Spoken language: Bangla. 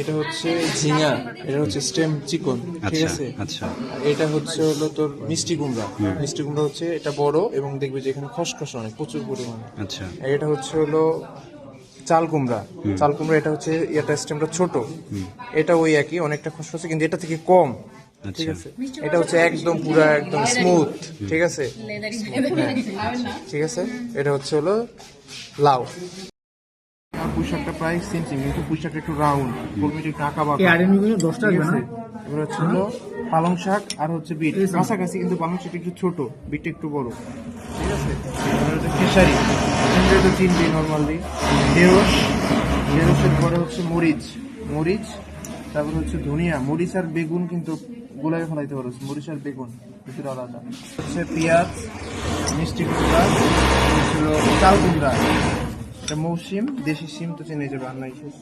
এটা হচ্ছে ঝিঙা, এটা হচ্ছে স্টেম চিকন, ঠিক আচ্ছা আছে। আচ্ছা আর এটা হচ্ছে হলো তোর মিষ্টি কুমড়া। মিষ্টি কুমড়া হচ্ছে এটা বড় এবং দেখবে যে এখানে খসখস অনেক প্রচুর পরিমাণে। আচ্ছা আর এটা হচ্ছে হলো চাল কুমড়া। চাল কুমড়া এটা হচ্ছে এটা স্টেমটা ছোট, এটা ওই একই অনেকটা খসখসে কিন্তু এটা থেকে কম, ঠিক আচ্ছা আছে। এটা হচ্ছে একদম পুরা একদম স্মুথ, ঠিক আছে। ঠিক আছে, এটা হচ্ছে হলো লাউ। পুঁইশাকটা প্রায় সেম সেম কিন্তু পুঁইশাকটা একটু রাউন্ড, কলমিটা একটু আঁকা বাঁকা। ঠিক আছে? এবার হচ্ছে হলো পালং শাক আর হচ্ছে বিট কাছাকাছি, কিন্তু পালং শাকটা একটু ছোট, বিটটা একটু বড়, ঠিক আছে। এবার হচ্ছে খেসারি, খেসারি তো চিনবেই নর্মালি। ঢেঁড়স, ঢেঁড়সের পরে হচ্ছে মরিচ, মরিচ, তারপর হচ্ছে ধনিয়া। মরিচ আর বেগুন কিন্তু গোলায় ফেলাইতে পারো, মরিচ আর বেগুন ভিতরে আলাদা। হচ্ছে পেঁয়াজ, মিষ্টি কুমড়া, হচ্ছিল চাল কুমড়া, এটা মৌসিম, দেশি সিম তো চেনে যাবে আর নাই শেষ।